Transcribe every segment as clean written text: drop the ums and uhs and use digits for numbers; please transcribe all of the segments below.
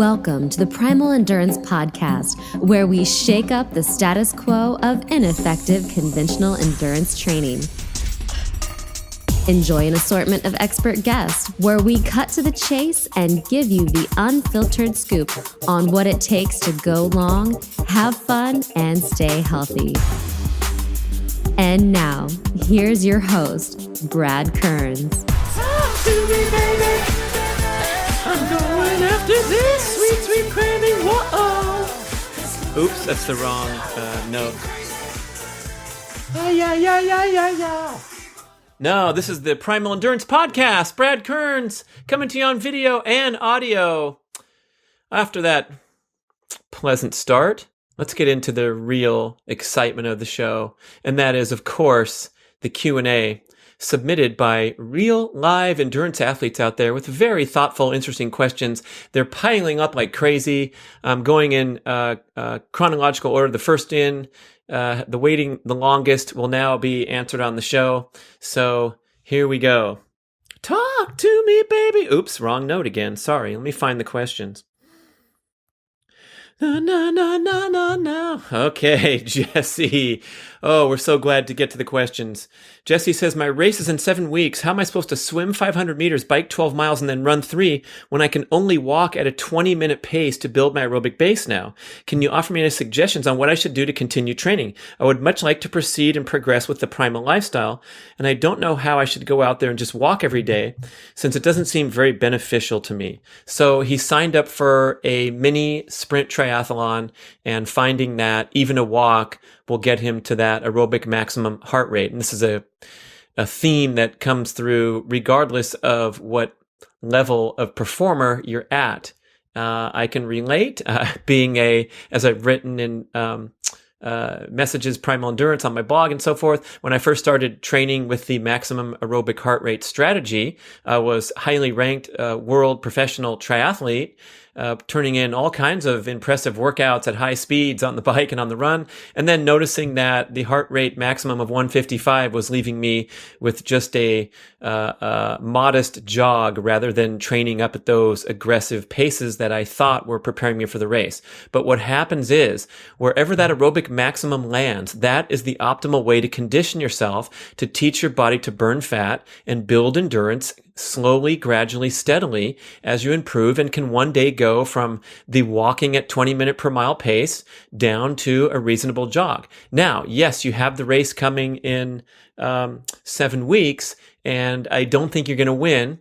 Welcome to the Primal Endurance Podcast, where we shake up the status quo of ineffective conventional endurance training. Enjoy an assortment of expert guests, where we cut to the chase and give you the unfiltered scoop on what it takes to go long, have fun, and stay healthy. And now, here's your host, Brad Kearns. Talk to me, baby. I'm going after this sweet, sweet craving. Whoa. Oops, that's the wrong note. Yeah. No, this is the Primal Endurance Podcast. Brad Kearns coming to you on video and audio. After that pleasant start, let's get into the real excitement of the show. And that is, of course, the Q&A submitted by real live endurance athletes out there with very thoughtful, interesting questions. They're piling up like crazy. I'm going in chronological order. The first in, the waiting the longest will now be answered on the show. So here we go. Talk to me, baby. Oops, wrong note again. Sorry. Let me find the questions. No. Okay, Jesse. Oh, we're so glad to get to the questions. Jesse says, my race is in 7 weeks. How am I supposed to swim 500 meters, bike 12 miles, and then run 3 when I can only walk at a 20-minute pace to build my aerobic base now? Can you offer me any suggestions on what I should do to continue training? I would much like to proceed and progress with the Primal lifestyle, and I don't know how I should go out there and just walk every day, since it doesn't seem very beneficial to me. So he signed up for a mini sprint triathlon, and finding that even a walk will get him to that aerobic maximum heart rate. And this is a theme that comes through regardless of what level of performer you're at. I can relate, being as I've written in messages, Primal Endurance on my blog and so forth. When I first started training with the maximum aerobic heart rate strategy, I was highly ranked world professional triathlete, turning in all kinds of impressive workouts at high speeds on the bike and on the run, and then noticing that the heart rate maximum of 155 was leaving me with just a modest jog rather than training up at those aggressive paces that I thought were preparing me for the race. But what happens is, wherever that aerobic maximum lands, that is the optimal way to condition yourself to teach your body to burn fat and build endurance slowly, gradually, steadily as you improve, and can one day go from the walking at 20-minute per mile pace down to a reasonable jog. Now, yes, you have the race coming in 7 weeks, and I don't think you're going to win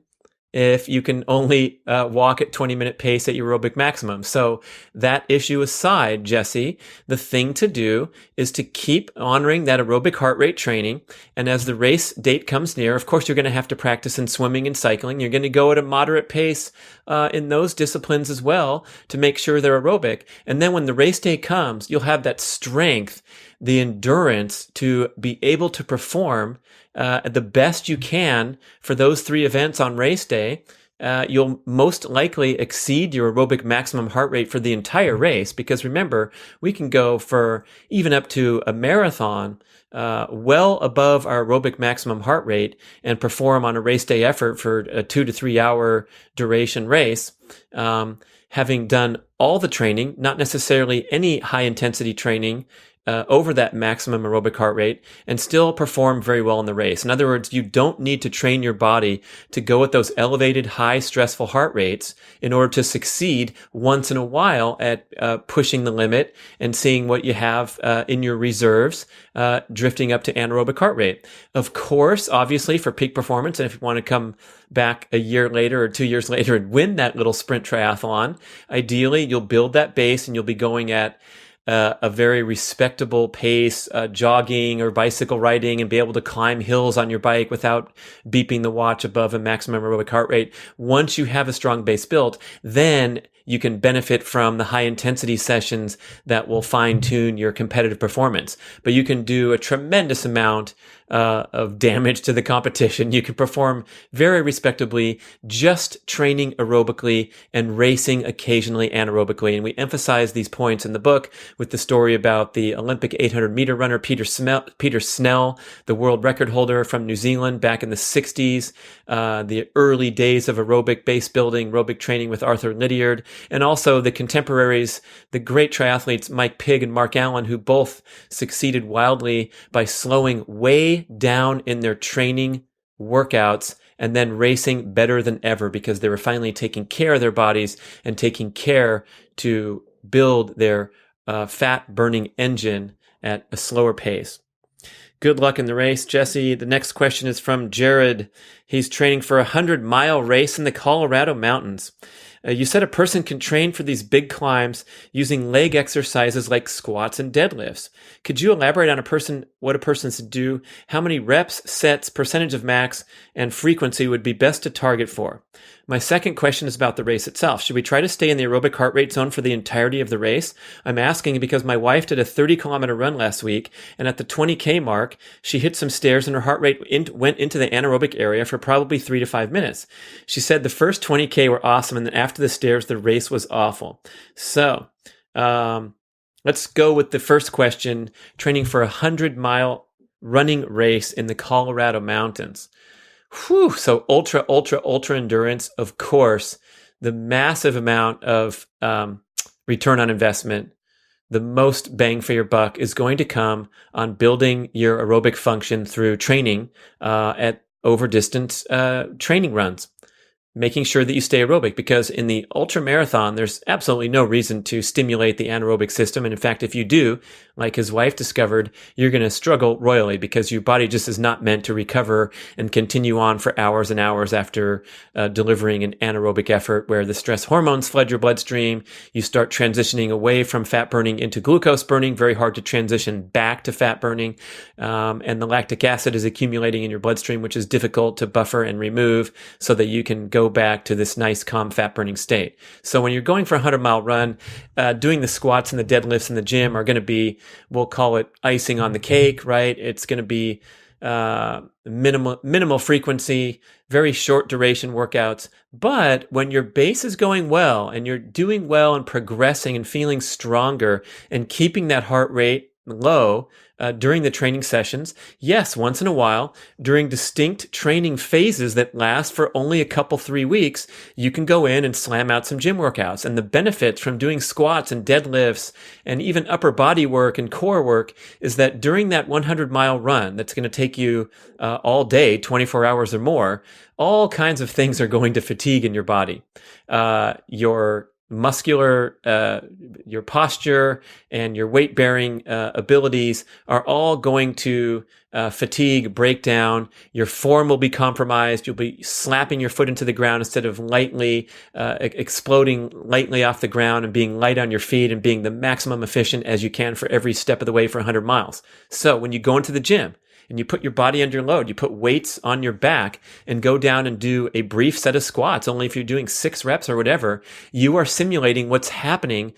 if you can only walk at 20-minute pace at your aerobic maximum. So that issue aside, Jesse, the thing to do is to keep honoring that aerobic heart rate training. And as the race date comes near, of course, you're going to have to practice in swimming and cycling. You're going to go at a moderate pace in those disciplines as well to make sure they're aerobic. And then when the race day comes, you'll have that strength, the endurance to be able to perform the best you can for those 3 events on race day. You'll most likely exceed your aerobic maximum heart rate for the entire race, because remember, we can go for even up to a marathon well above our aerobic maximum heart rate and perform on a race day effort for a 2 to 3 hour duration race, having done all the training, not necessarily any high intensity training, over that maximum aerobic heart rate, and still perform very well in the race. In other words, you don't need to train your body to go at those elevated, high stressful heart rates in order to succeed once in a while at pushing the limit and seeing what you have in your reserves, drifting up to anaerobic heart rate. Of course, obviously, for peak performance, and if you want to come back a year later or 2 years later and win that little sprint triathlon, ideally, you'll build that base and you'll be going at a very respectable pace, jogging or bicycle riding, and be able to climb hills on your bike without beeping the watch above a maximum aerobic heart rate. Once you have a strong base built, then you can benefit from the high intensity sessions that will fine tune your competitive performance. But you can do a tremendous amount of damage to the competition. You can perform very respectably just training aerobically and racing occasionally anaerobically. And we emphasize these points in the book with the story about the Olympic 800-meter runner Peter Snell, the world record holder from New Zealand back in the 60s, the early days of aerobic base building, aerobic training with Arthur Lydiard, and also the contemporaries, the great triathletes Mike Pigg and Mark Allen, who both succeeded wildly by slowing way down in their training workouts and then racing better than ever because they were finally taking care of their bodies and taking care to build their fat burning engine at a slower pace. Good luck in the race, Jesse. The next question is from Jared. He's training for a 100-mile race in the Colorado mountains. You said a person can train for these big climbs using leg exercises like squats and deadlifts. Could you elaborate on what a person should do? How many reps, sets, percentage of max, and frequency would be best to target for? My second question is about the race itself. Should we try to stay in the aerobic heart rate zone for the entirety of the race? I'm asking because my wife did a 30-kilometer run last week, and at the 20K mark, she hit some stairs and her heart rate went into the anaerobic area for probably 3 to 5 minutes. She said the first 20K were awesome, and then after the stairs, the race was awful. So, let's go with the first question, training for a 100-mile running race in the Colorado mountains. Whew, so ultra endurance, of course, the massive amount of return on investment, the most bang for your buck is going to come on building your aerobic function through training at over distance training runs. Making sure that you stay aerobic, because in the ultra marathon, there's absolutely no reason to stimulate the anaerobic system. And in fact, if you do, like his wife discovered, you're going to struggle royally because your body just is not meant to recover and continue on for hours and hours after delivering an anaerobic effort where the stress hormones flood your bloodstream. You start transitioning away from fat burning into glucose burning, very hard to transition back to fat burning. And the lactic acid is accumulating in your bloodstream, which is difficult to buffer and remove so that you can go back to this nice, calm, fat-burning state. So when you're going for a 100-mile run, doing the squats and the deadlifts in the gym are going to be, we'll call it icing on the cake, right? It's going to be minimal frequency, very short duration workouts. But when your base is going well and you're doing well and progressing and feeling stronger and keeping that heart rate low during the training sessions, yes, once in a while, during distinct training phases that last for only a couple, 3 weeks, you can go in and slam out some gym workouts. And the benefits from doing squats and deadlifts and even upper body work and core work is that during that 100-mile run that's going to take you all day, 24 hours or more, all kinds of things are going to fatigue in your body. Your muscular, your posture and your weight bearing abilities are all going to fatigue, break down. Your form will be compromised. You'll be slapping your foot into the ground instead of lightly exploding lightly off the ground and being light on your feet and being the maximum efficient as you can for every step of the way for 100 miles. So when you go into the gym and you put your body under load, you put weights on your back and go down and do a brief set of squats, only if you're doing 6 reps or whatever, you are simulating what's happening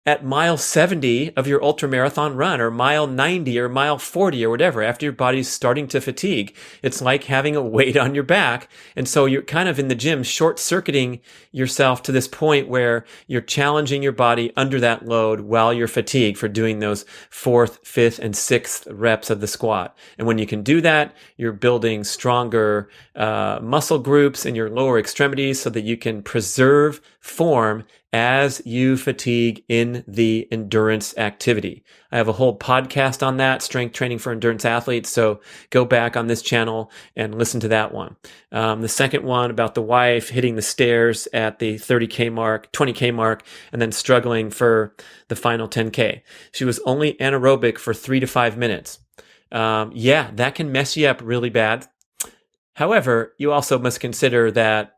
at mile 70 of your ultramarathon run, or mile 90 or mile 40 or whatever, after your body's starting to fatigue. It's like having a weight on your back. And so you're kind of in the gym short-circuiting yourself to this point where you're challenging your body under that load while you're fatigued for doing those 4th, 5th, and 6th reps of the squat. And when you can do that, you're building stronger muscle groups in your lower extremities so that you can preserve form as you fatigue in the endurance activity. I have a whole podcast on that, strength training for endurance athletes. So go back on this channel and listen to that one. The second one about the wife hitting the stairs at the 30K mark, 20K mark, and then struggling for the final 10K. She was only anaerobic for 3 to 5 minutes. Yeah, that can mess you up really bad. However, you also must consider that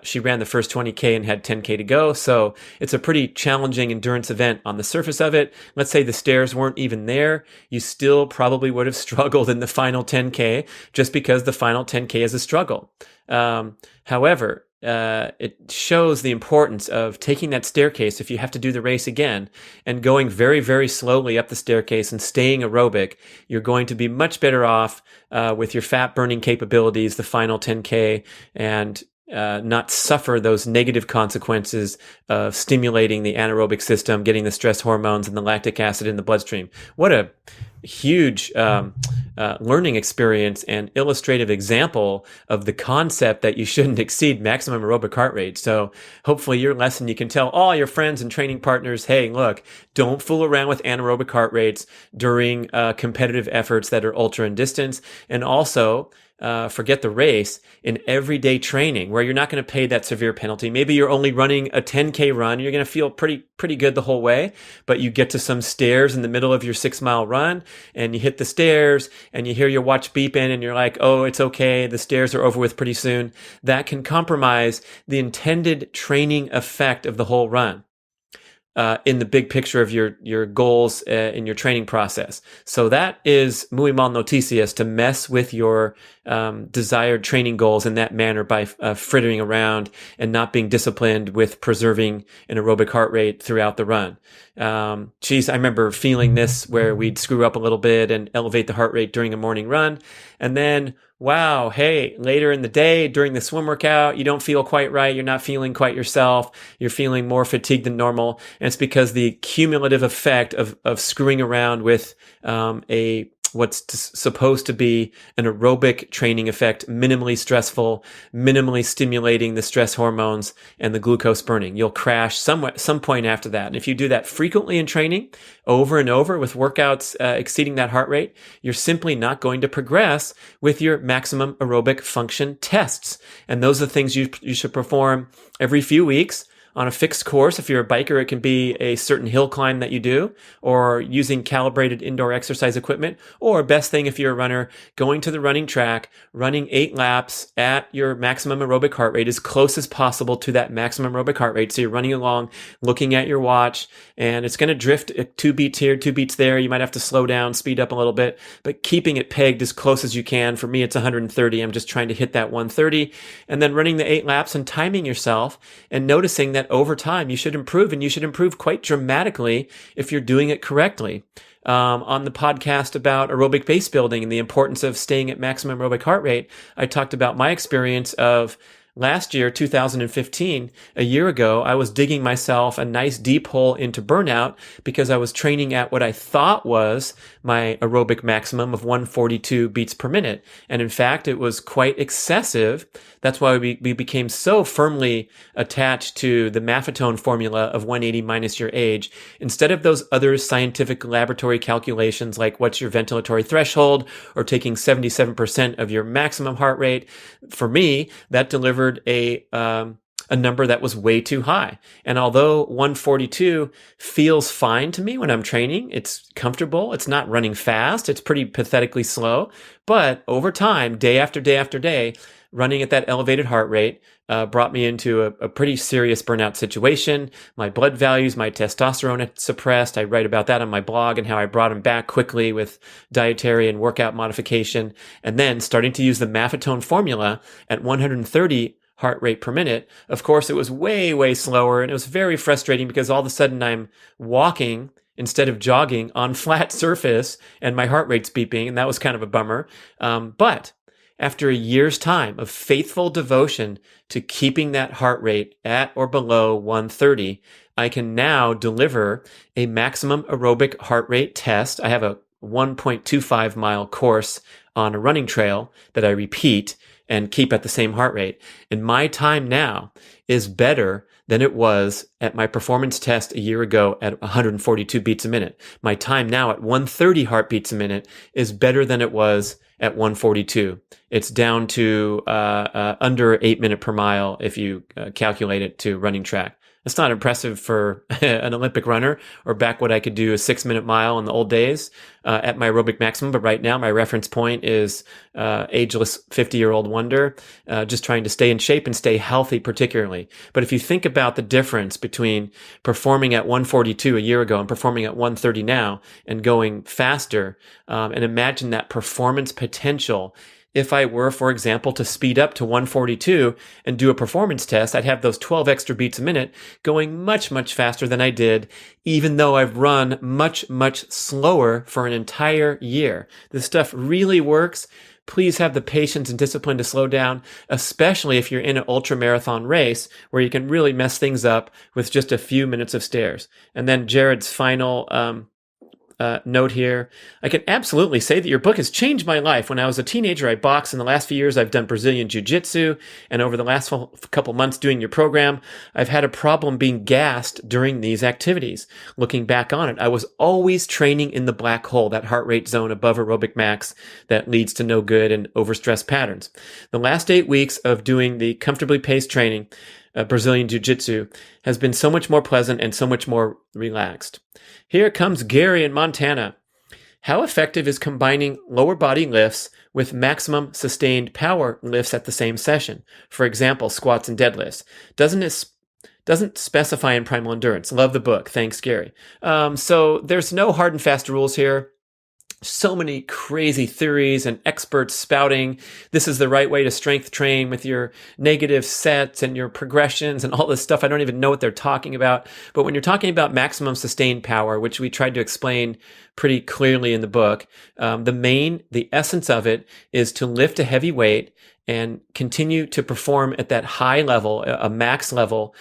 she ran the first 20K and had 10K to go, so it's a pretty challenging endurance event on the surface of it. Let's say the stairs weren't even there. You still probably would have struggled in the final 10K just because the final 10K is a struggle. However, it shows the importance of taking that staircase if you have to do the race again and going very, very slowly up the staircase and staying aerobic. You're going to be much better off with your fat burning capabilities, the final 10K, and not suffer those negative consequences of stimulating the anaerobic system, getting the stress hormones and the lactic acid in the bloodstream. What a huge learning experience and illustrative example of the concept that you shouldn't exceed maximum aerobic heart rate. So hopefully your lesson, you can tell all your friends and training partners, hey, look, don't fool around with anaerobic heart rates during competitive efforts that are ultra in distance. And also, forget the race, in everyday training where you're not going to pay that severe penalty. Maybe you're only running a 10K run. You're going to feel pretty good the whole way, but you get to some stairs in the middle of your 6-mile run and you hit the stairs and you hear your watch beeping and you're like, oh, it's okay. The stairs are over with pretty soon. That can compromise the intended training effect of the whole run. In the big picture of your goals in your training process. So that is muy mal noticias, to mess with your desired training goals in that manner by frittering around and not being disciplined with preserving an aerobic heart rate throughout the run. I remember feeling this where we'd screw up a little bit and elevate the heart rate during a morning run. And then, wow, hey, later in the day during the swim workout, you don't feel quite right. You're not feeling quite yourself. You're feeling more fatigued than normal. And it's because the cumulative effect of screwing around with what's supposed to be an aerobic training effect, minimally stressful, minimally stimulating the stress hormones and the glucose burning. You'll crash some point after that. And if you do that frequently in training, over and over with workouts exceeding that heart rate, you're simply not going to progress with your maximum aerobic function tests. And those are the things you should perform every few weeks on a fixed course. If you're a biker, it can be a certain hill climb that you do, or using calibrated indoor exercise equipment, or best thing if you're a runner, going to the running track, running 8 laps at your maximum aerobic heart rate as close as possible to that maximum aerobic heart rate. So you're running along, looking at your watch, and it's going to drift 2 beats here, 2 beats there. You might have to slow down, speed up a little bit, but keeping it pegged as close as you can. For me, it's 130. I'm just trying to hit that 130, and then running the 8 laps and timing yourself and noticing that over time you should improve, and you should improve quite dramatically if you're doing it correctly. On the podcast about aerobic base building and the importance of staying at maximum aerobic heart rate, I talked about my experience of last year, 2015, a year ago. I was digging myself a nice deep hole into burnout because I was training at what I thought was my aerobic maximum of 142 beats per minute. And in fact, it was quite excessive. That's why we became so firmly attached to the Maffetone formula of 180 minus your age. Instead of those other scientific laboratory calculations like what's your ventilatory threshold or taking 77% of your maximum heart rate, for me, that delivered a number that was way too high. And although 142 feels fine to me when I'm training, it's comfortable. It's not running fast. It's pretty pathetically slow. But over time, day after day after day, running at that elevated heart rate brought me into a pretty serious burnout situation. My blood values, my testosterone had suppressed. I write about that on my blog and how I brought them back quickly with dietary and workout modification. And then starting to use the Maffetone formula at 130 heart rate per minute. Of course, it was way, way slower, and it was very frustrating because all of a sudden I'm walking instead of jogging on flat surface and my heart rate's beeping, and that was kind of a bummer. But after a year's time of faithful devotion to keeping that heart rate at or below 130, I can now deliver a maximum aerobic heart rate test. I have a 1.25 mile course on a running trail that I repeat and keep at the same heart rate. And my time now is better than it was at my performance test a year ago at 142 beats a minute. My time now at 130 heartbeats a minute is better than it was at 142. It's down to under 8 minutes per mile if you calculate it to running track. It's not impressive for an Olympic runner, or back what I could do a 6-minute mile in the old days at my aerobic maximum. But right now, my reference point is ageless 50-year-old wonder, just trying to stay in shape and stay healthy particularly. But if you think about the difference between performing at 142 a year ago and performing at 130 now and going faster, and imagine that performance potential if I were, for example, to speed up to 142 and do a performance test, I'd have those 12 extra beats a minute going much, much faster than I did, even though I've run much, much slower for an entire year. This stuff really works. Please have the patience and discipline to slow down, especially if you're in an ultra marathon race where you can really mess things up with just a few minutes of stairs. And then Jared's final note here. I can absolutely say that your book has changed my life. When I was a teenager, I boxed. In the last few years, I've done Brazilian Jiu-Jitsu. And over the last couple months doing your program, I've had a problem being gassed during these activities. Looking back on it, I was always training in the black hole, that heart rate zone above aerobic max that leads to no good and overstress patterns. The last 8 weeks of doing the comfortably paced training, Brazilian Jiu-Jitsu, has been so much more pleasant and so much more relaxed. Here comes Gary in Montana. How effective is combining lower body lifts with maximum sustained power lifts at the same session? For example, squats and deadlifts. Doesn't specify in Primal Endurance. Love the book. Thanks, Gary. So there's no hard and fast rules here. So many crazy theories and experts spouting this is the right way to strength train with your negative sets and your progressions and all this stuff. I don't even know what they're talking about. But when you're talking about maximum sustained power, which we tried to explain pretty clearly in the book, the essence of it is to lift a heavy weight and continue to perform at that high level, a max level,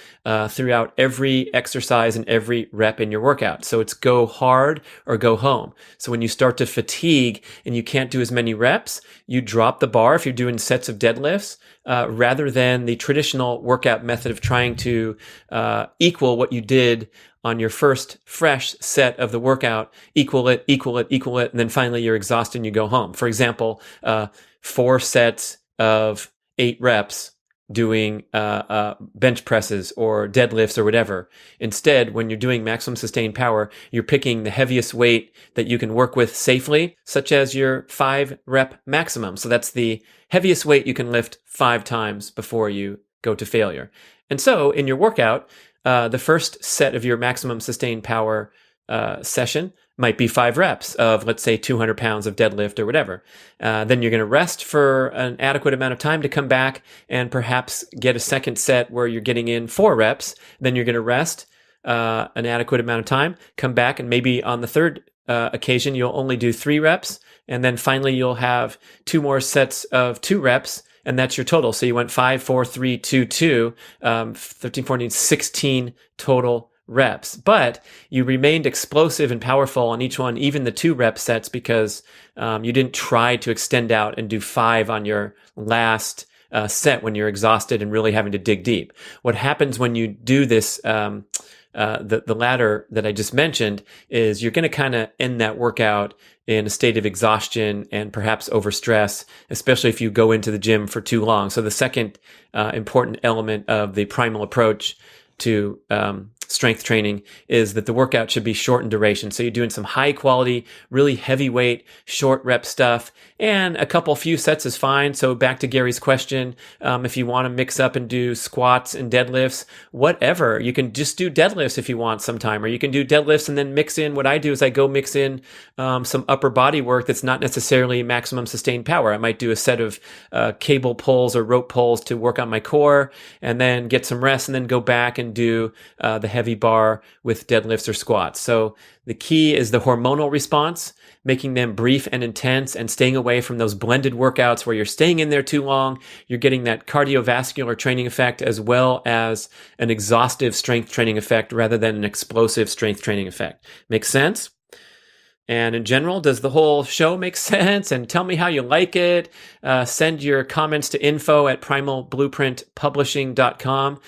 throughout every exercise and every rep in your workout. So it's go hard or go home. So when you start to fatigue and you can't do as many reps, you drop the bar if you're doing sets of deadlifts, rather than the traditional workout method of trying to equal what you did on your first fresh set of the workout, equal it, and then finally you're exhausted and you go home. For example, 4 sets of 8 reps doing bench presses or deadlifts or whatever. Instead, when you're doing maximum sustained power, you're picking the heaviest weight that you can work with safely, such as your 5 rep maximum. So that's the heaviest weight you can lift 5 times before you go to failure. And so in your workout, the first set of your maximum sustained power session might be 5 reps of, let's say, 200 pounds of deadlift or whatever. Then you're going to rest for an adequate amount of time to come back and perhaps get a second set where you're getting in 4 reps. Then you're going to rest an adequate amount of time, come back, and maybe on the third occasion, you'll only do 3 reps. And then finally, you'll have 2 more sets of 2 reps. And that's your total. So you went 5, 4, 3, 2, 2, 13, 14, 16 total reps. But you remained explosive and powerful on each one, even the 2 rep sets, because you didn't try to extend out and do 5 on your last set when you're exhausted and really having to dig deep. What happens when you do this, the latter that I just mentioned, is you're going to kind of end that workout in a state of exhaustion and perhaps overstress, especially if you go into the gym for too long. So the second important element of the Primal approach to strength training is that the workout should be short in duration. So you're doing some high quality, really heavyweight, short rep stuff, and a few sets is fine. So back to Gary's question, if you want to mix up and do squats and deadlifts, whatever, you can just do deadlifts if you want sometime, or you can do deadlifts and then mix in. What I do is I go mix in some upper body work that's not necessarily maximum sustained power. I might do a set of cable pulls or rope pulls to work on my core, and then get some rest, and then go back and do the heavy bar with deadlifts or squats. So the key is the hormonal response, making them brief and intense, and staying away from those blended workouts where you're staying in there too long. You're getting that cardiovascular training effect as well as an exhaustive strength training effect rather than an explosive strength training effect. Makes sense? And in general, does the whole show make sense? And tell me how you like it. Send your comments to info@primalblueprintpublishing.com.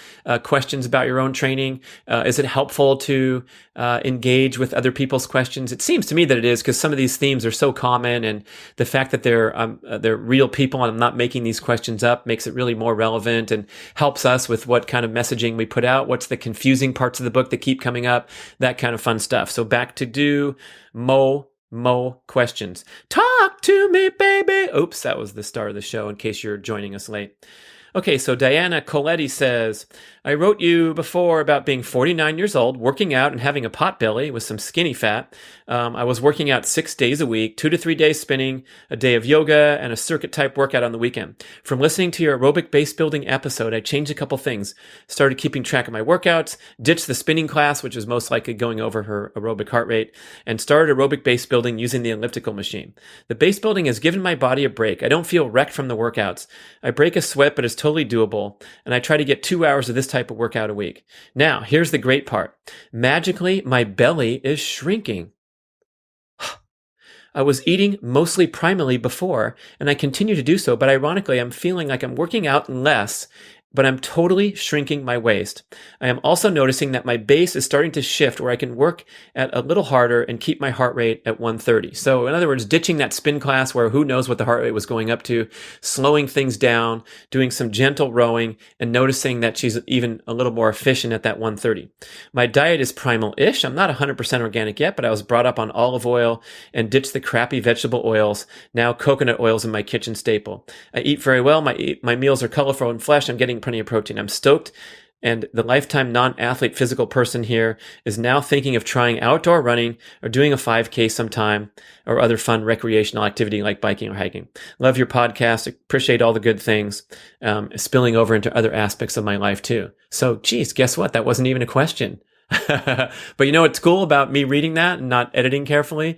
Questions about your own training. Is it helpful to engage with other people's questions? It seems to me that it is, because some of these themes are so common, and the fact that they're real people and I'm not making these questions up makes it really more relevant and helps us with what kind of messaging we put out. What's the confusing parts of the book that keep coming up? That kind of fun stuff. So back to do more questions. Talk to me, baby. Oops, that was the start of the show in case you're joining us late. Okay, so Diana Coletti says, I wrote you before about being 49 years old, working out and having a pot belly with some skinny fat. I was working out 6 days a week, 2 to 3 days spinning, a day of yoga, and a circuit type workout on the weekend. From listening to your aerobic base building episode, I changed a couple things. Started keeping track of my workouts, ditched the spinning class, which is most likely going over her aerobic heart rate, and started aerobic base building using the elliptical machine. The base building has given my body a break. I don't feel wrecked from the workouts. I break a sweat, but it's totally doable, and I try to get 2 hours of this type of workout a week. Now, here's the great part. Magically, my belly is shrinking. I was eating mostly primally before, and I continue to do so, but ironically, I'm feeling like I'm working out less, but I'm totally shrinking my waist. I am also noticing that my base is starting to shift where I can work at a little harder and keep my heart rate at 130. So in other words, ditching that spin class where who knows what the heart rate was going up to, slowing things down, doing some gentle rowing, and noticing that she's even a little more efficient at that 130. My diet is primal-ish. I'm not 100% organic yet, but I was brought up on olive oil and ditched the crappy vegetable oils. Now coconut oil is in my kitchen staple. I eat very well. My meals are colorful and fresh. I'm getting plenty of protein. I'm stoked. And the lifetime non-athlete physical person here is now thinking of trying outdoor running or doing a 5K sometime or other fun recreational activity like biking or hiking. Love your podcast. Appreciate all the good things, spilling over into other aspects of my life too. So, geez, guess what? That wasn't even a question. But you know what's cool about me reading that and not editing carefully?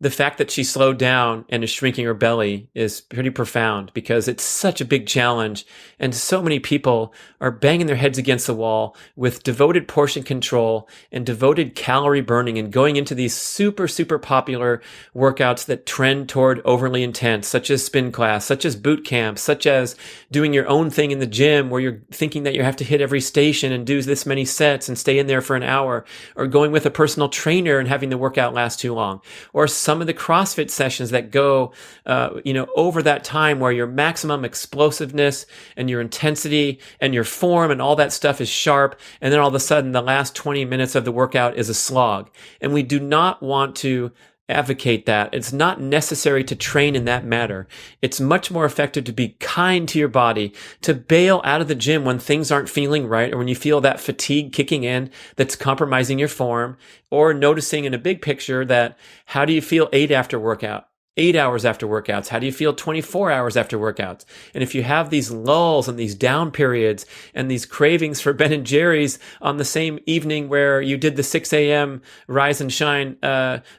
The fact that she slowed down and is shrinking her belly is pretty profound because it's such a big challenge. And so many people are banging their heads against the wall with devoted portion control and devoted calorie burning and going into these super, super popular workouts that trend toward overly intense, such as spin class, such as boot camp, such as doing your own thing in the gym where you're thinking that you have to hit every station and do this many sets and stay in there for an hour, or going with a personal trainer and having the workout last too long, or some of the CrossFit sessions that go, over that time where your maximum explosiveness and your intensity and your form and all that stuff is sharp. And then all of a sudden, the last 20 minutes of the workout is a slog. And we do not want to advocate that. It's not necessary to train in that manner. It's much more effective to be kind to your body, to bail out of the gym when things aren't feeling right or when you feel that fatigue kicking in that's compromising your form, or noticing in a big picture that how do you feel 8 hours after workouts? How do you feel 24 hours after workouts? And if you have these lulls and these down periods and these cravings for Ben and Jerry's on the same evening where you did the 6 a.m. Rise and Shine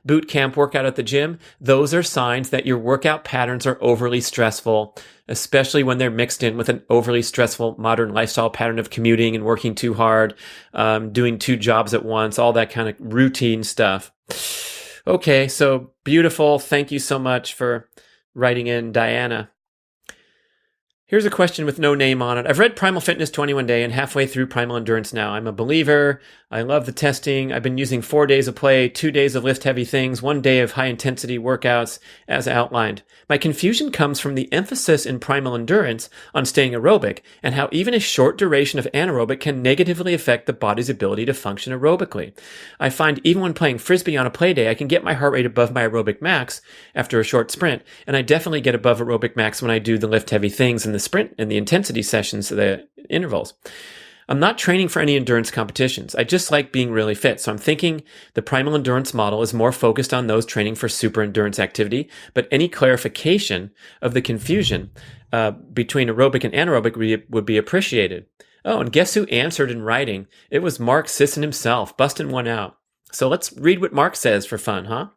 boot camp workout at the gym, those are signs that your workout patterns are overly stressful, especially when they're mixed in with an overly stressful modern lifestyle pattern of commuting and working too hard, doing 2 jobs at once, all that kind of routine stuff. Okay, so beautiful. Thank you so much for writing in, Diana. Here's a question with no name on it. I've read Primal Fitness 21 Day and halfway through Primal Endurance now. I'm a believer. I love the testing. I've been using 4 days of play, 2 days of lift heavy things, 1 day of high intensity workouts as outlined. My confusion comes from the emphasis in Primal Endurance on staying aerobic and how even a short duration of anaerobic can negatively affect the body's ability to function aerobically. I find even when playing Frisbee on a play day, I can get my heart rate above my aerobic max after a short sprint, and I definitely get above aerobic max when I do the lift heavy things in the sprint and the intensity sessions, the intervals. I'm not training for any endurance competitions. I just like being really fit. So I'm thinking the Primal Endurance model is more focused on those training for super endurance activity, but any clarification of the confusion between aerobic and anaerobic would be appreciated. Oh, and guess who answered in writing? It was Mark Sisson himself, busting one out. So let's read what Mark says for fun, huh?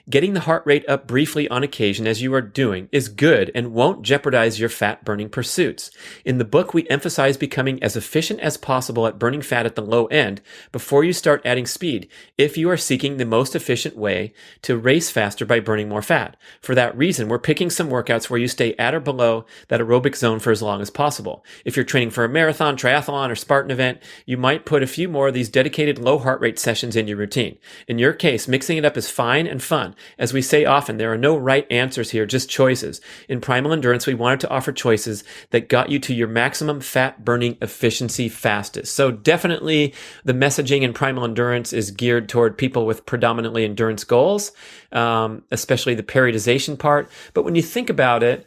Getting the heart rate up briefly on occasion, as you are doing, is good and won't jeopardize your fat-burning pursuits. In the book, we emphasize becoming as efficient as possible at burning fat at the low end before you start adding speed, if you are seeking the most efficient way to race faster by burning more fat. For that reason, we're picking some workouts where you stay at or below that aerobic zone for as long as possible. If you're training for a marathon, triathlon, or Spartan event, you might put a few more of these dedicated low heart rate sessions in your routine. In your case, mixing it up is fine and fun, As we say often, there are no right answers here, just choices. In Primal Endurance, we wanted to offer choices that got you to your maximum fat burning efficiency fastest. So definitely the messaging in Primal Endurance is geared toward people with predominantly endurance goals, especially the periodization part. But when you think about it,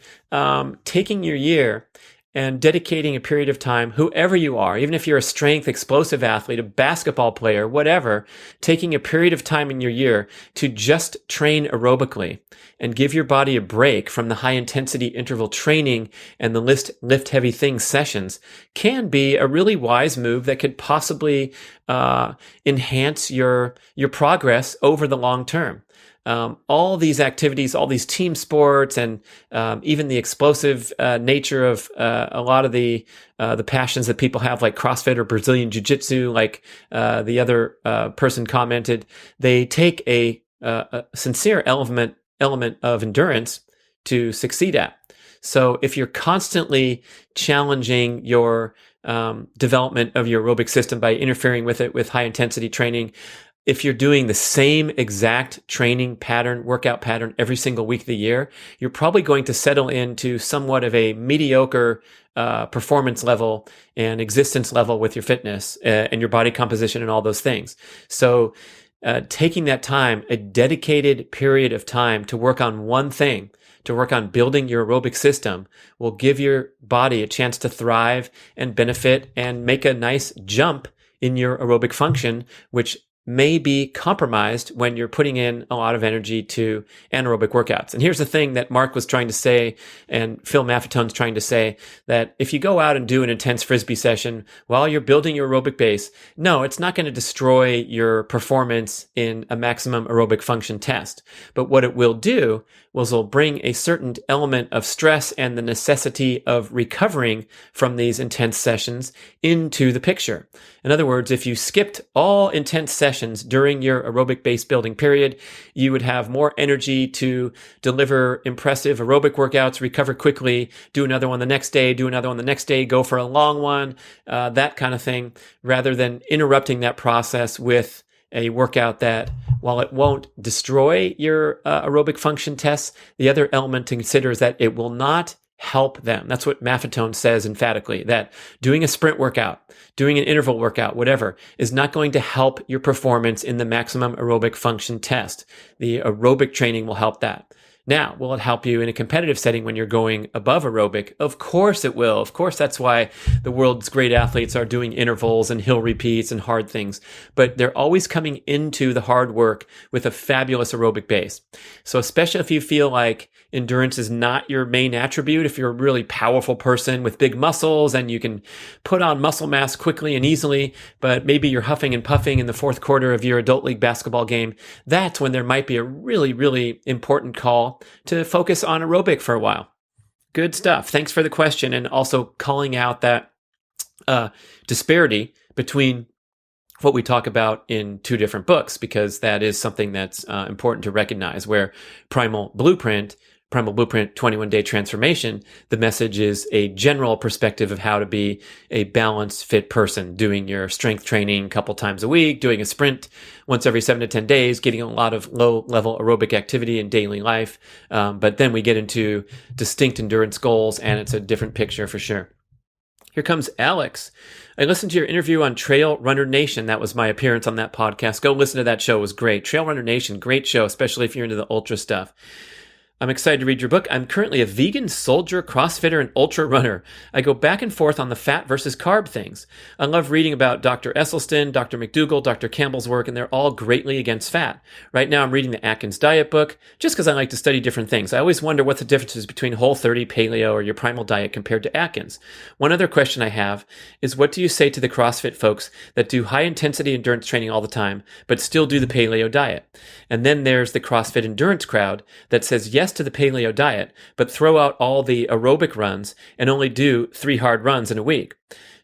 taking your year and dedicating a period of time, whoever you are, even if you're a strength, explosive athlete, a basketball player, whatever, taking a period of time in your year to just train aerobically and give your body a break from the high intensity interval training and the lift heavy things sessions can be a really wise move that could possibly enhance your progress over the long term. All these activities, all these team sports, and even the explosive nature of a lot of the passions that people have, like CrossFit or Brazilian Jiu-Jitsu, like the other person commented, they take a sincere element of endurance to succeed at. So if you're constantly challenging your development of your aerobic system by interfering with it with high intensity training, if you're doing the same exact training pattern, workout pattern every single week of the year, you're probably going to settle into somewhat of a mediocre performance level and existence level with your fitness and your body composition and all those things. So taking that time, a dedicated period of time to work on one thing, to work on building your aerobic system, will give your body a chance to thrive and benefit and make a nice jump in your aerobic function, which may be compromised when you're putting in a lot of energy to anaerobic workouts. And here's the thing that Mark was trying to say, and Phil Maffetone's trying to say, that if you go out and do an intense Frisbee session while you're building your aerobic base, no, it's not going to destroy your performance in a maximum aerobic function test. But what it will do was it'll bring a certain element of stress and the necessity of recovering from these intense sessions into the picture. In other words, if you skipped all intense sessions during your aerobic base building period, you would have more energy to deliver impressive aerobic workouts, recover quickly, do another one the next day, go for a long one, that kind of thing, rather than interrupting that process with a workout that, while it won't destroy your aerobic function tests, the other element to consider is that it will not help them. That's what Maffetone says emphatically, that doing a sprint workout, doing an interval workout, whatever, is not going to help your performance in the maximum aerobic function test. The aerobic training will help that. Now, will it help you in a competitive setting when you're going above aerobic? Of course it will. Of course, that's why the world's great athletes are doing intervals and hill repeats and hard things. But they're always coming into the hard work with a fabulous aerobic base. So especially if you feel like endurance is not your main attribute, if you're a really powerful person with big muscles and you can put on muscle mass quickly and easily, but maybe you're huffing and puffing in the fourth quarter of your adult league basketball game, that's when there might be a really, really important call to focus on aerobic for a while. Good stuff. Thanks for the question, and also calling out that disparity between what we talk about in two different books, because that is something that's important to recognize. Where Primal Blueprint 21-Day Transformation, the message is a general perspective of how to be a balanced, fit person, doing your strength training a couple times a week, doing a sprint once every 7 to 10 days, getting a lot of low-level aerobic activity in daily life. But then we get into distinct endurance goals, and it's a different picture for sure. Here comes Alex. I listened to your interview on Trail Runner Nation. That was my appearance on that podcast. Go listen to that show. It was great. Trail Runner Nation, great show, especially if you're into the ultra stuff. I'm excited to read your book. I'm currently a vegan, soldier, CrossFitter, and ultra runner. I go back and forth on the fat versus carb things. I love reading about Dr. Esselstyn, Dr. McDougall, Dr. Campbell's work, and they're all greatly against fat. Right now I'm reading the Atkins diet book just because I like to study different things. I always wonder what the difference is between Whole30, Paleo, or your Primal diet compared to Atkins. One other question I have is, what do you say to the CrossFit folks that do high-intensity endurance training all the time, but still do the Paleo diet? And then there's the CrossFit endurance crowd that says yes to the paleo diet, but throw out all the aerobic runs and only do 3 hard runs in a week.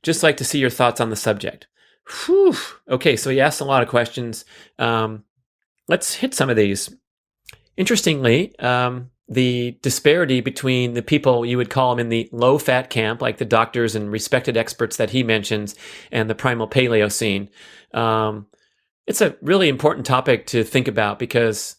Just like to see your thoughts on the subject. Whew. Okay, so he asked a lot of questions. Let's hit some of these. Interestingly, the disparity between the people you would call them in the low-fat camp, like the doctors and respected experts that he mentions, and the primal paleo scene, it's a really important topic to think about, because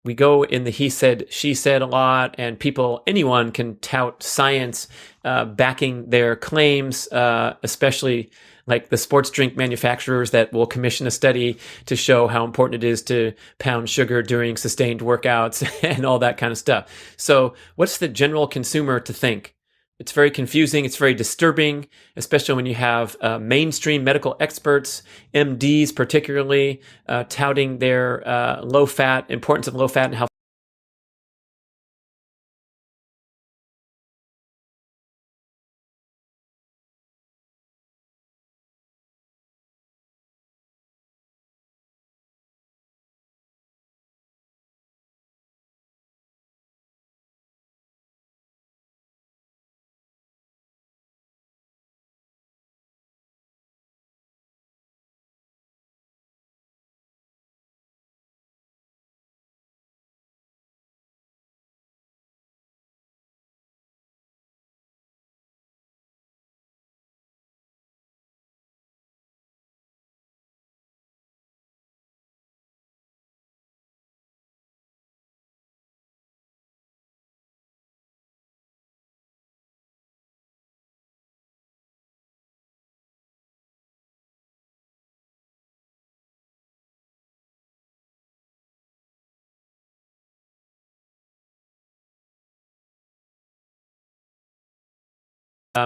We go in the he said, she said a lot, and anyone can tout science backing their claims, especially like the sports drink manufacturers that will commission a study to show how important it is to pound sugar during sustained workouts and all that kind of stuff. So what's the general consumer to think? It's very confusing. It's very disturbing, especially when you have mainstream medical experts, MDs particularly, touting their importance of low fat and how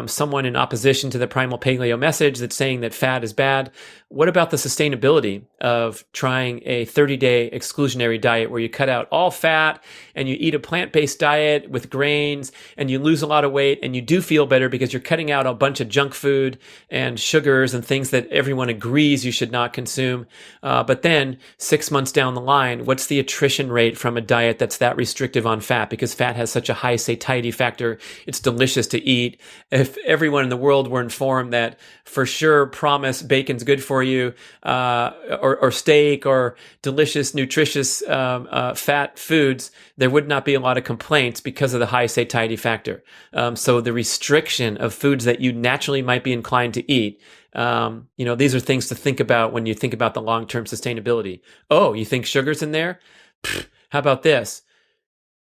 someone in opposition to the primal paleo message that's saying that fat is bad. What about the sustainability of trying a 30-day exclusionary diet where you cut out all fat and you eat a plant-based diet with grains and you lose a lot of weight and you do feel better because you're cutting out a bunch of junk food and sugars and things that everyone agrees you should not consume. But then 6 months down the line, what's the attrition rate from a diet that's that restrictive on fat? Because fat has such a high satiety factor. It's delicious to eat. If everyone in the world were informed that for sure promise bacon's good for you, or steak or delicious, nutritious fat foods, there would not be a lot of complaints because of the high satiety factor. So the restriction of foods that you naturally might be inclined to eat, these are things to think about when you think about the long-term sustainability. Oh, you think sugar's in there? Pfft, how about this?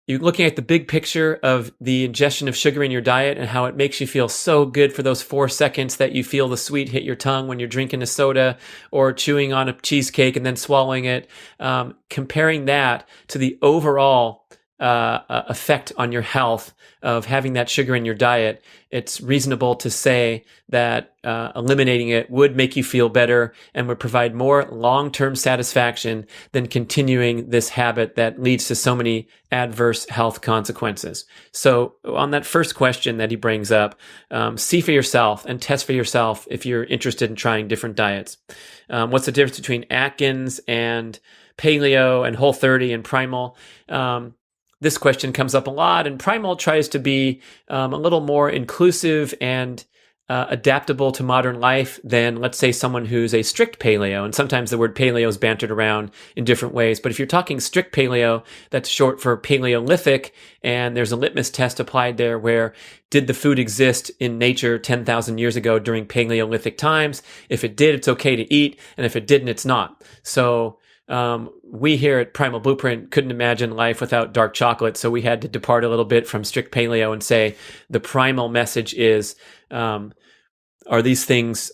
You're looking at the big picture of the ingestion of sugar in your diet and how it makes you feel so good for those 4 seconds that you feel the sweet hit your tongue when you're drinking a soda or chewing on a cheesecake and then swallowing it. Comparing that to the overall effect on your health of having that sugar in your diet, it's reasonable to say that eliminating it would make you feel better and would provide more long-term satisfaction than continuing this habit that leads to so many adverse health consequences. So on that first question that he brings up, see for yourself and test for yourself if you're interested in trying different diets. What's the difference between Atkins and Paleo and Whole30 and Primal? This question comes up a lot, and Primal tries to be a little more inclusive and adaptable to modern life than, let's say, someone who's a strict paleo. And sometimes the word paleo is bantered around in different ways. But if you're talking strict paleo, that's short for Paleolithic, and there's a litmus test applied there where did the food exist in nature 10,000 years ago during Paleolithic times? If it did, it's okay to eat, and if it didn't, it's not. So we here at Primal Blueprint couldn't imagine life without dark chocolate, so we had to depart a little bit from strict paleo and say the primal message is, are these things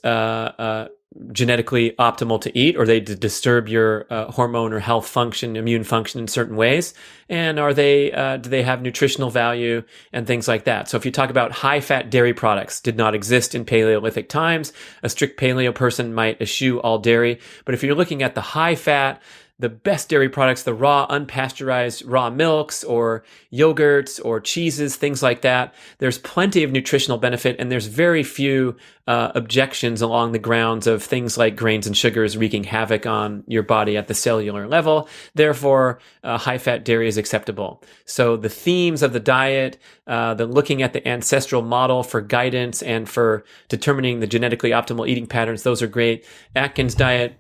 genetically optimal to eat, or they disturb your hormone or health function, immune function in certain ways? And are they do they have nutritional value and things like that? So if you talk about high-fat dairy products, did not exist in Paleolithic times. A strict paleo person might eschew all dairy. But if you're looking at the high-fat, the best dairy products, the raw, unpasteurized raw milks or yogurts or cheeses, things like that, there's plenty of nutritional benefit, and there's very few objections along the grounds of things like grains and sugars wreaking havoc on your body at the cellular level. Therefore, high-fat dairy is acceptable. So the themes of the diet, the looking at the ancestral model for guidance and for determining the genetically optimal eating patterns, those are great. Atkins diet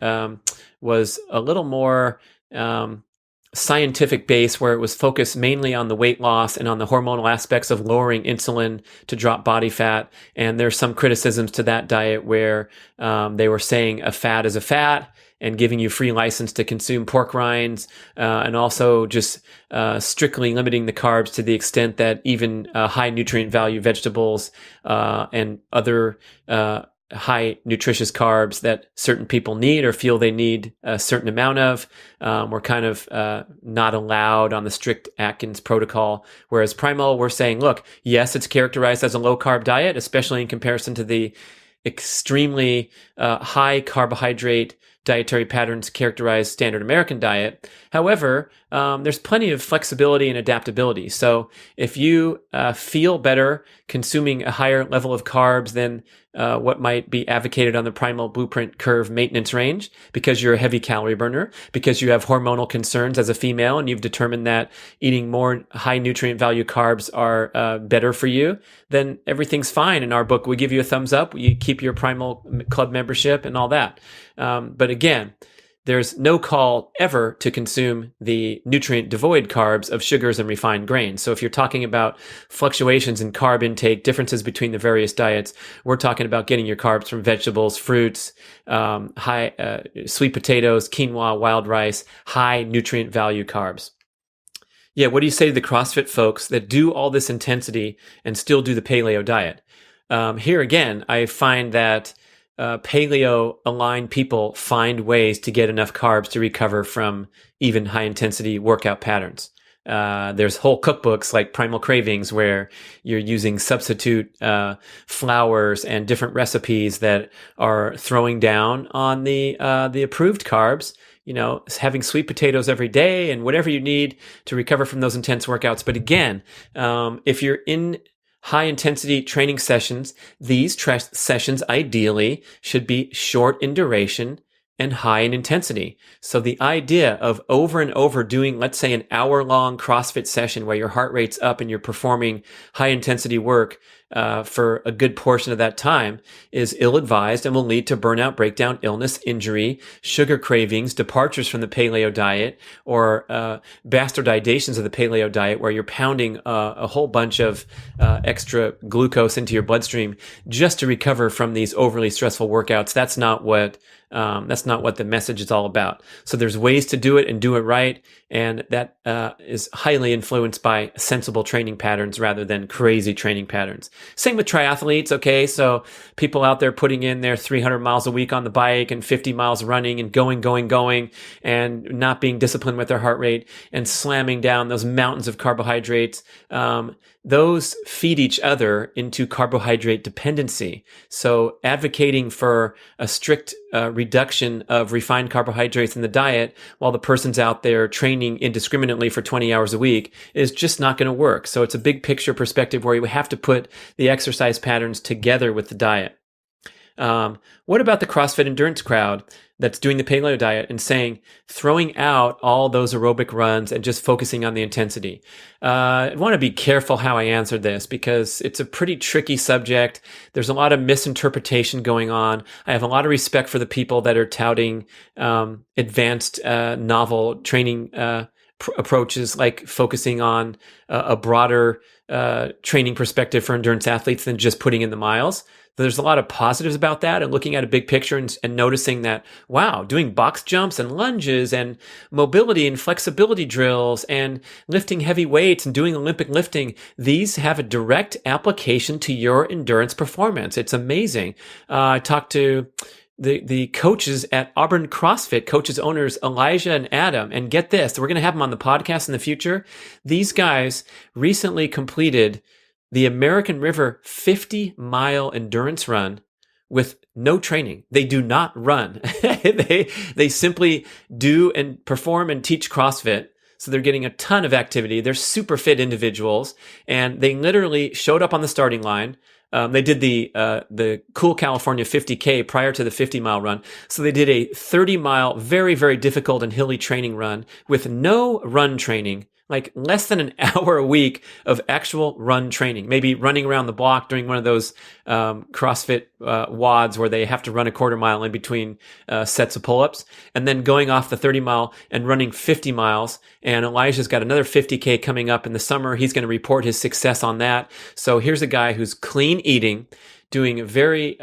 was a little more scientific base where it was focused mainly on the weight loss and on the hormonal aspects of lowering insulin to drop body fat. And there's some criticisms to that diet where they were saying a fat is a fat and giving you free license to consume pork rinds, and also just strictly limiting the carbs to the extent that even high nutrient value vegetables and other high nutritious carbs that certain people need or feel they need a certain amount of were kind of not allowed on the strict Atkins protocol. Whereas Primal, we're saying, look, yes, it's characterized as a low carb diet, especially in comparison to the extremely high carbohydrate dietary patterns characterize standard American diet. However, there's plenty of flexibility and adaptability. So if you feel better consuming a higher level of carbs than what might be advocated on the Primal Blueprint Curve maintenance range, because you're a heavy calorie burner, because you have hormonal concerns as a female, and you've determined that eating more high nutrient value carbs are better for you, then everything's fine. In our book, we give you a thumbs up. You keep your Primal Club membership and all that. But again, there's no call ever to consume the nutrient devoid carbs of sugars and refined grains. So if you're talking about fluctuations in carb intake, differences between the various diets, we're talking about getting your carbs from vegetables, fruits, high sweet potatoes, quinoa, wild rice, high nutrient value carbs. Yeah, what do you say to the CrossFit folks that do all this intensity and still do the paleo diet? Here again, I find that paleo aligned people find ways to get enough carbs to recover from even high intensity workout patterns. There's whole cookbooks like Primal Cravings where you're using substitute flours and different recipes that are throwing down on the approved carbs. You know, having sweet potatoes every day and whatever you need to recover from those intense workouts. But again, if you're in high intensity training sessions, these sessions ideally should be short in duration and high in intensity. So the idea of over and over doing, let's say, an hour-long CrossFit session where your heart rate's up and you're performing high intensity work for a good portion of that time is ill-advised and will lead to burnout, breakdown, illness, injury, sugar cravings, departures from the paleo diet, or bastardizations of the paleo diet where you're pounding a whole bunch of extra glucose into your bloodstream just to recover from these overly stressful workouts. That's not what the message is all about. So there's ways to do it and do it right. And that is highly influenced by sensible training patterns rather than crazy training patterns. Same with triathletes. Okay. So people out there putting in their 300 miles a week on the bike and 50 miles running and going and not being disciplined with their heart rate and slamming down those mountains of carbohydrates. Those feed each other into carbohydrate dependency. So advocating for a strict reduction of refined carbohydrates in the diet while the person's out there training indiscriminately for 20 hours a week is just not going to work. So it's a big picture perspective where you have to put the exercise patterns together with the diet. What about the CrossFit endurance crowd that's doing the paleo diet and saying, throwing out all those aerobic runs and just focusing on the intensity? I want to be careful how I answer this because it's a pretty tricky subject. There's a lot of misinterpretation going on. I have a lot of respect for the people that are touting advanced novel training approaches like focusing on a broader training perspective for endurance athletes than just putting in the miles. There's a lot of positives about that and looking at a big picture and noticing that, wow, doing box jumps and lunges and mobility and flexibility drills and lifting heavy weights and doing Olympic lifting, these have a direct application to your endurance performance. It's amazing. I talked to the coaches at Auburn CrossFit, coaches, owners, Elijah and Adam. And get this, we're going to have them on the podcast in the future. These guys recently completed the American River 50-mile endurance run with no training. They do not run. They simply do and perform and teach CrossFit. So they're getting a ton of activity. They're super fit individuals. And they literally showed up on the starting line. They did the Cool California 50K prior to the 50-mile run. So they did a 30-mile, very, very difficult and hilly training run with no run training like less than an hour a week of actual run training, maybe running around the block during one of those CrossFit WODs where they have to run a quarter mile in between sets of pull-ups, and then going off the 30 mile and running 50 miles. And Elijah's got another 50K coming up in the summer. He's going to report his success on that. So here's a guy who's clean eating, doing a very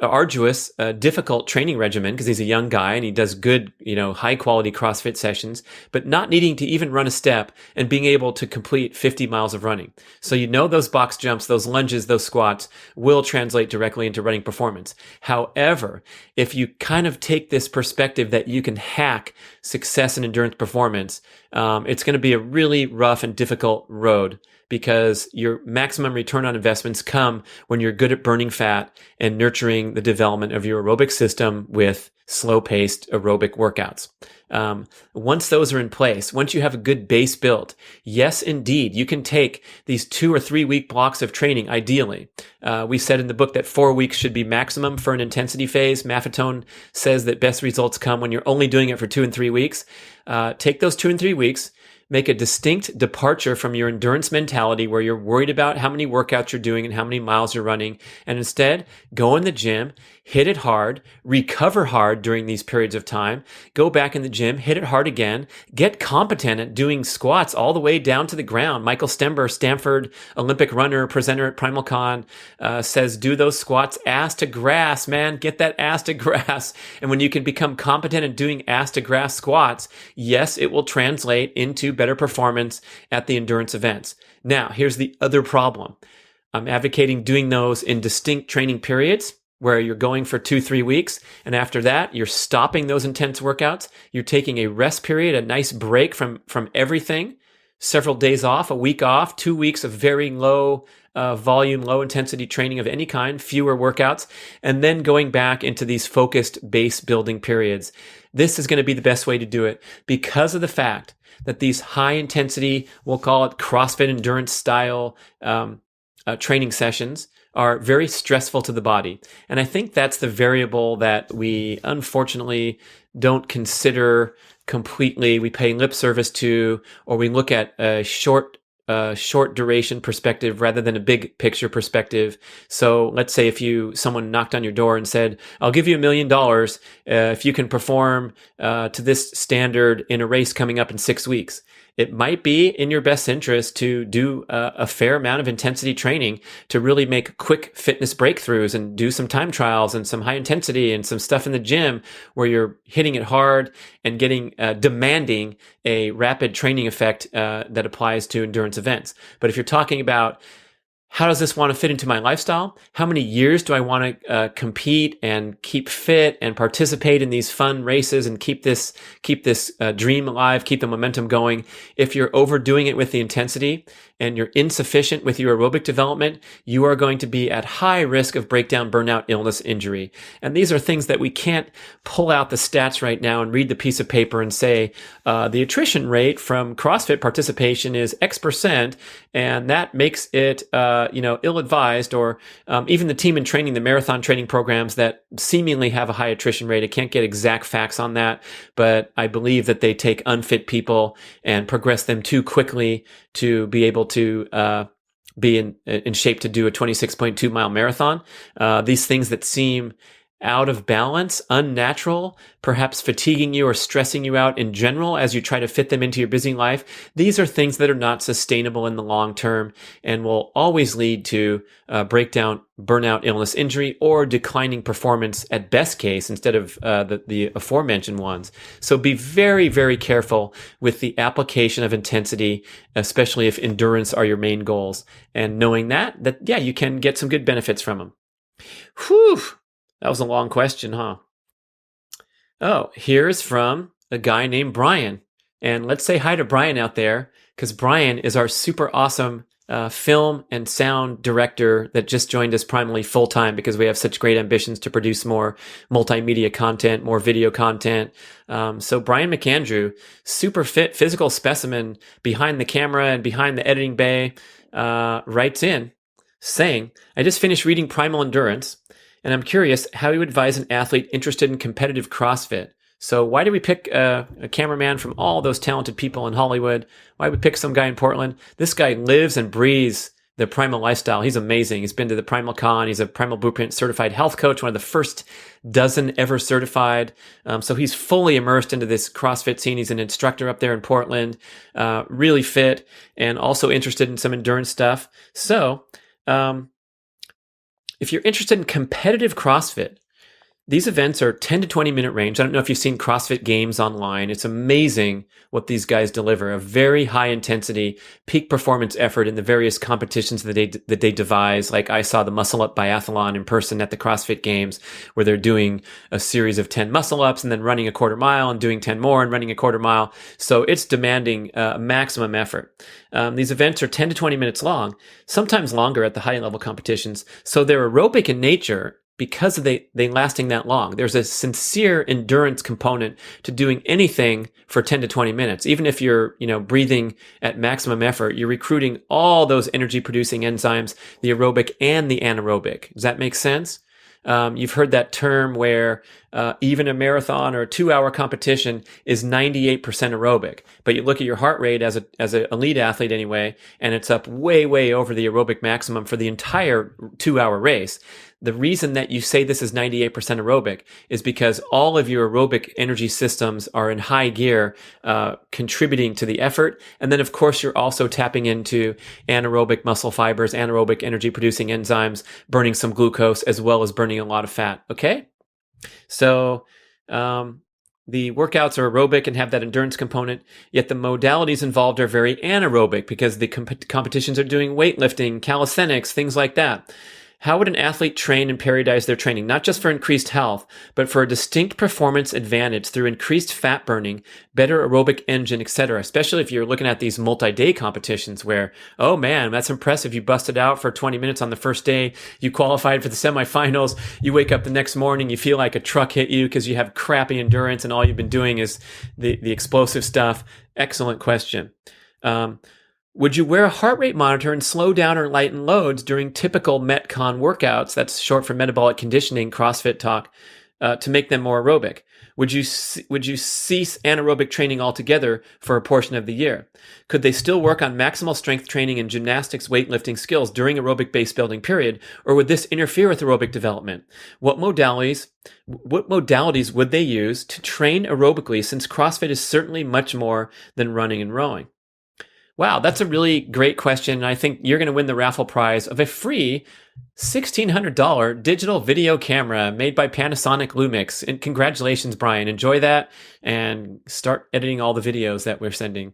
arduous, difficult training regimen because he's a young guy and he does good, high quality CrossFit sessions, but not needing to even run a step and being able to complete 50 miles of running. So those box jumps, those lunges, those squats will translate directly into running performance. However, if you kind of take this perspective that you can hack success and endurance performance, it's going to be a really rough and difficult road, because your maximum return on investments come when you're good at burning fat and nurturing the development of your aerobic system with slow-paced aerobic workouts. Once those are in place, once you have a good base built, yes, indeed, you can take these 2 or 3 week blocks of training, ideally. We said in the book that 4 weeks should be maximum for an intensity phase. Maffetone says that best results come when you're only doing it for 2 and 3 weeks. Take those 2 and 3 weeks, make a distinct departure from your endurance mentality where you're worried about how many workouts you're doing and how many miles you're running, and instead go in the gym, hit it hard, recover hard during these periods of time, go back in the gym, hit it hard again, get competent at doing squats all the way down to the ground. Michael Stember, Stanford Olympic runner, presenter at Primal says, do those squats ass to grass, man. Get that ass to grass. And when you can become competent at doing ass to grass squats, yes, it will translate into better performance at the endurance events. Now, here's the other problem. I'm advocating doing those in distinct training periods where you're going for 2-3 weeks. And after that, you're stopping those intense workouts. You're taking a rest period, a nice break from everything, several days off, a week off, 2 weeks of very low volume, low intensity training of any kind, fewer workouts, and then going back into these focused base building periods. This is going to be the best way to do it because of the fact that these high intensity, we'll call it CrossFit endurance style training sessions are very stressful to the body. And I think that's the variable that we unfortunately don't consider completely. We pay lip service to, or we look at a short duration perspective rather than a big picture perspective. So let's say if someone knocked on your door and said, I'll give you $1 million if you can perform to this standard in a race coming up in 6 weeks. It might be in your best interest to do a fair amount of intensity training to really make quick fitness breakthroughs and do some time trials and some high intensity and some stuff in the gym where you're hitting it hard and demanding a rapid training effect that applies to endurance events. But if you're talking about how does this want to fit into my lifestyle? How many years do I want to compete and keep fit and participate in these fun races and keep this dream alive, keep the momentum going? If you're overdoing it with the intensity and you're insufficient with your aerobic development, you are going to be at high risk of breakdown, burnout, illness, injury. And these are things that we can't pull out the stats right now and read the piece of paper and say, the attrition rate from CrossFit participation is X%, and that makes it, ill-advised, or even the team in training, the marathon training programs that seemingly have a high attrition rate. I can't get exact facts on that, but I believe that they take unfit people and progress them too quickly to be able to be in shape to do a 26.2 mile marathon. These things that seem out of balance, unnatural, perhaps fatiguing you or stressing you out in general as you try to fit them into your busy life. These are things that are not sustainable in the long term and will always lead to breakdown, burnout, illness, injury, or declining performance at best case instead of the aforementioned ones. So be very, very careful with the application of intensity, especially if endurance are your main goals. And knowing that you can get some good benefits from them. Whew. That was a long question, huh? Oh, here's from a guy named Brian. And let's say hi to Brian out there, because Brian is our super awesome film and sound director that just joined us primarily full-time because we have such great ambitions to produce more multimedia content, more video content. So Brian McAndrew, super fit physical specimen behind the camera and behind the editing bay, writes in saying, I just finished reading Primal Endurance, and I'm curious how you advise an athlete interested in competitive CrossFit. So why did we pick a cameraman from all those talented people in Hollywood? Why did we pick some guy in Portland? This guy lives and breathes the Primal lifestyle. He's amazing. He's been to the Primal Con. He's a Primal Blueprint certified health coach, one of the first dozen ever certified. So he's fully immersed into this CrossFit scene. He's an instructor up there in Portland, really fit and also interested in some endurance stuff. So if you're interested in competitive CrossFit, these events are 10 to 20 minute range. I don't know if you've seen CrossFit Games online. It's amazing what these guys deliver. A very high intensity, peak performance effort in the various competitions that they devise. Like I saw the Muscle Up Biathlon in person at the CrossFit Games, where they're doing a series of 10 muscle ups and then running a quarter mile and doing 10 more and running a quarter mile. So it's demanding maximum effort. These events are 10 to 20 minutes long, sometimes longer at the high level competitions. So they're aerobic in nature, because they lasting that long. There's a sincere endurance component to doing anything for 10 to 20 minutes. Even if you're, breathing at maximum effort, you're recruiting all those energy producing enzymes, the aerobic and the anaerobic. Does that make sense? You've heard that term where even a marathon or a 2-hour competition is 98% aerobic, but you look at your heart rate as an elite athlete anyway, and it's up way, way over the aerobic maximum for the entire 2-hour race. The reason that you say this is 98% aerobic is because all of your aerobic energy systems are in high gear, contributing to the effort. And then, of course, you're also tapping into anaerobic muscle fibers, anaerobic energy producing enzymes, burning some glucose, as well as burning a lot of fat. Okay? So, the workouts are aerobic and have that endurance component, yet the modalities involved are very anaerobic because the competitions are doing weightlifting, calisthenics, things like that. How would an athlete train and periodize their training, not just for increased health, but for a distinct performance advantage through increased fat burning, better aerobic engine, etc., especially if you're looking at these multi-day competitions where, oh man, that's impressive. You busted out for 20 minutes on the first day. You qualified for the semifinals. You wake up the next morning, you feel like a truck hit you because you have crappy endurance and all you've been doing is the explosive stuff. Excellent question. Would you wear a heart rate monitor and slow down or lighten loads during typical Metcon workouts? That's short for metabolic conditioning, CrossFit talk, to make them more aerobic. Would you cease anaerobic training altogether for a portion of the year? Could they still work on maximal strength training and gymnastics weightlifting skills during aerobic base building period, or would this interfere with aerobic development? What modalities would they use to train aerobically, since CrossFit is certainly much more than running and rowing? Wow, that's a really great question. I think you're going to win the raffle prize of a free $1,600 digital video camera made by Panasonic Lumix. And congratulations, Brian. Enjoy that and start editing all the videos that we're sending.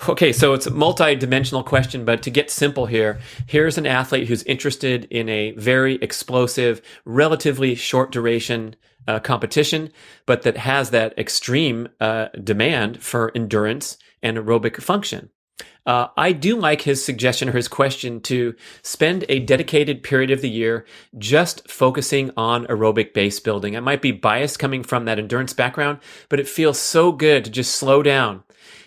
Okay, so it's a multi-dimensional question, but to get simple here, here's an athlete who's interested in a very explosive, relatively short duration competition, but that has that extreme demand for endurance and aerobic function. I do like his suggestion or his question to spend a dedicated period of the year just focusing on aerobic base building. I might be biased coming from that endurance background, but it feels so good to just slow down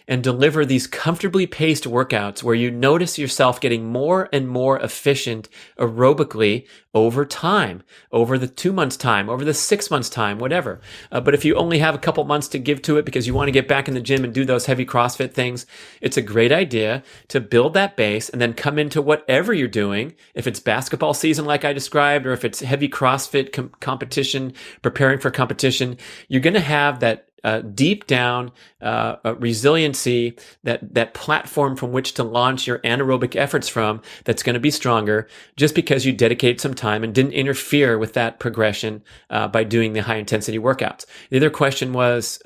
and deliver these comfortably paced workouts where you notice yourself getting more and more efficient aerobically over time, over the 2 months time, over the 6 months time, whatever. But if you only have a couple months to give to it because you want to get back in the gym and do those heavy CrossFit things, it's a great idea to build that base and then come into whatever you're doing. If it's basketball season like I described, or if it's heavy CrossFit competition, preparing for competition, you're going to have that deep down resiliency, that platform from which to launch your anaerobic efforts from, that's going to be stronger just because you dedicated some time and didn't interfere with that progression by doing the high intensity workouts. The other question was,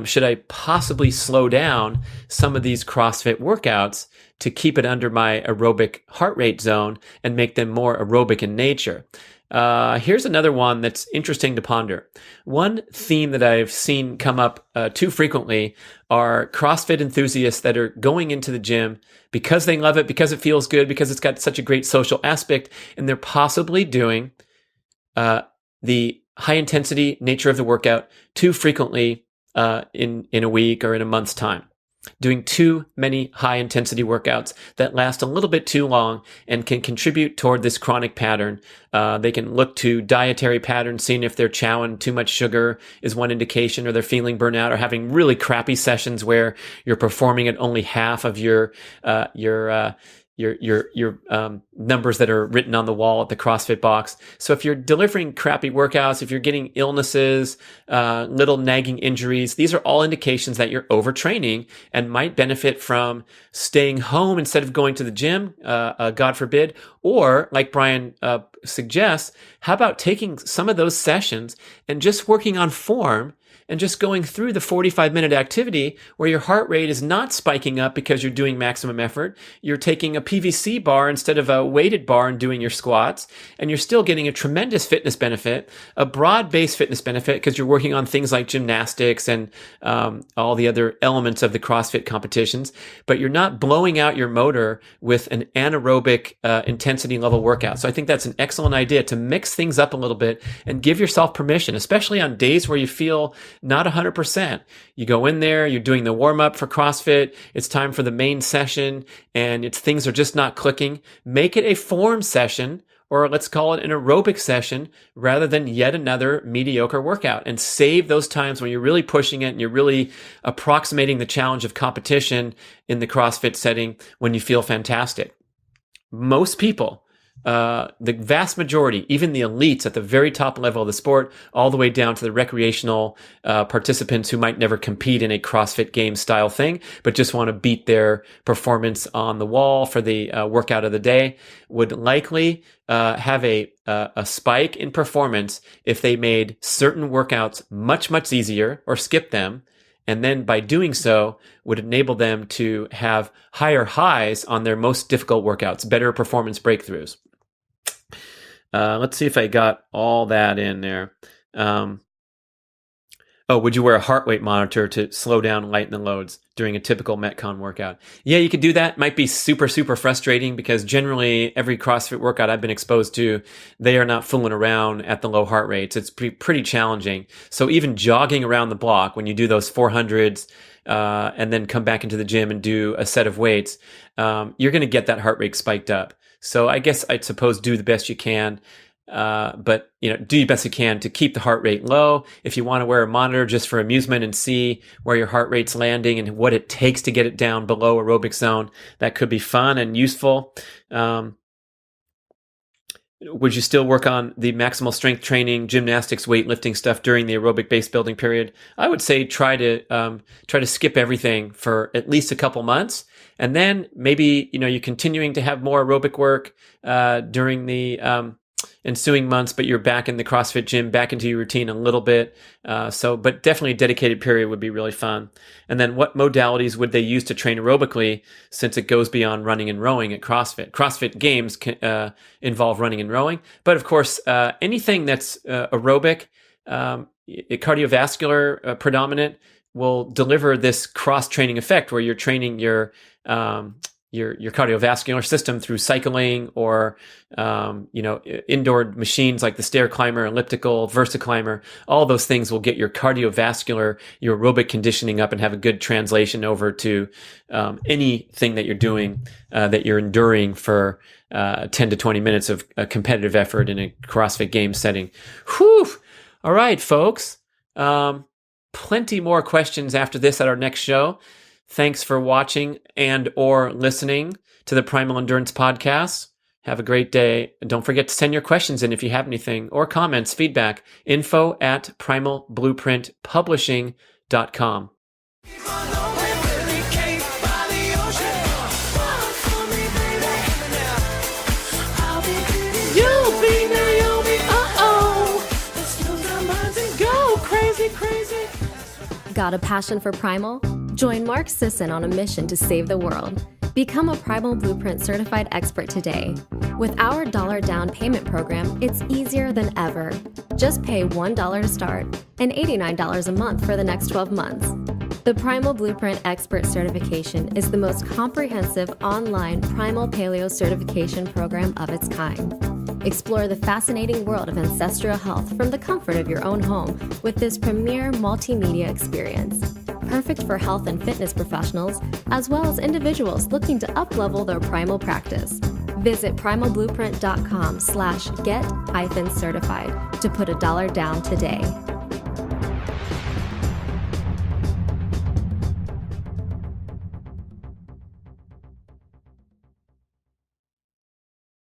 should I possibly slow down some of these CrossFit workouts to keep it under my aerobic heart rate zone and make them more aerobic in nature? Here's another one that's interesting to ponder. One theme that I've seen come up too frequently are CrossFit enthusiasts that are going into the gym because they love it, because it feels good, because it's got such a great social aspect, and they're possibly doing the high intensity nature of the workout too frequently in a week or in a month's time. doing too many high intensity workouts that last a little bit too long and can contribute toward this chronic pattern. They can look to dietary patterns, seeing if they're chowing too much sugar is one indication, or they're feeling burnout, or having really crappy sessions where you're performing at only half of your numbers that are written on the wall at the CrossFit box. So if you're delivering crappy workouts, if you're getting illnesses, little nagging injuries, these are all indications that you're overtraining and might benefit from staying home instead of going to the gym, God forbid. Or like Brian suggests, how about taking some of those sessions and just working on form and just going through the 45-minute activity where your heart rate is not spiking up because you're doing maximum effort. You're taking a PVC bar instead of a weighted bar and doing your squats, and you're still getting a tremendous fitness benefit, a broad-based fitness benefit because you're working on things like gymnastics and all the other elements of the CrossFit competitions, but you're not blowing out your motor with an anaerobic intensity level workout. So I think that's an excellent idea to mix things up a little bit and give yourself permission, especially on days where you feel not 100%. You go in there, you're doing the warm up for CrossFit. It's time for the main session and things are just not clicking. Make it a form session, or let's call it an aerobic session, rather than yet another mediocre workout, and save those times when you're really pushing it and you're really approximating the challenge of competition in the CrossFit setting when you feel fantastic. Most people, the vast majority, even the elites at the very top level of the sport, all the way down to the recreational participants who might never compete in a CrossFit game style thing, but just want to beat their performance on the wall for the workout of the day, would likely have a spike in performance if they made certain workouts much, much easier or skip them. And then by doing so would enable them to have higher highs on their most difficult workouts, better performance breakthroughs. Let's see if I got all that in there. Would you wear a heart rate monitor to slow down and lighten the loads during a typical Metcon workout? Yeah, you could do that. Might be super, super frustrating because generally every CrossFit workout I've been exposed to, they are not fooling around at the low heart rates. It's pretty challenging. So even jogging around the block, when you do those 400s, and then come back into the gym and do a set of weights, you're going to get that heart rate spiked up. So I guess I'd suppose do the best you can. But do your best you can to keep the heart rate low. If you want to wear a monitor just for amusement and see where your heart rate's landing and what it takes to get it down below aerobic zone, that could be fun and useful. Would you still work on the maximal strength training, gymnastics, weightlifting stuff during the aerobic base building period? I would say try to skip everything for at least a couple months. And then maybe, you're continuing to have more aerobic work during the ensuing months, but you're back in the CrossFit gym, back into your routine a little bit. But definitely a dedicated period would be really fun. And then what modalities would they use to train aerobically, since it goes beyond running and rowing at CrossFit? CrossFit games can involve running and rowing. But of course, anything that's aerobic, cardiovascular predominant, will deliver this cross-training effect where you're training your cardiovascular system through cycling or, indoor machines like the stair climber, elliptical, VersaClimber. All those things will get your cardiovascular, your aerobic conditioning up and have a good translation over to anything that you're doing, that you're enduring for 10 to 20 minutes of a competitive effort in a CrossFit game setting. Whew! All right, folks. Plenty more questions after this at our next show. Thanks for watching and or listening to the Primal Endurance Podcast. Have a great day. And don't forget to send your questions in if you have anything, or comments, feedback, info@primalblueprintpublishing.com. Got a passion for Primal? Join Mark Sisson on a mission to save the world. Become a Primal Blueprint certified expert today. With our $1 down payment program, it's easier than ever. Just pay $1 to start and $89 a month for the next 12 months. The Primal Blueprint Expert Certification is the most comprehensive online Primal Paleo certification program of its kind. Explore the fascinating world of ancestral health from the comfort of your own home with this premier multimedia experience. perfect for health and fitness professionals, as well as individuals looking to up-level their Primal practice. Visit primalblueprint.com/get-certified to put $1 down today.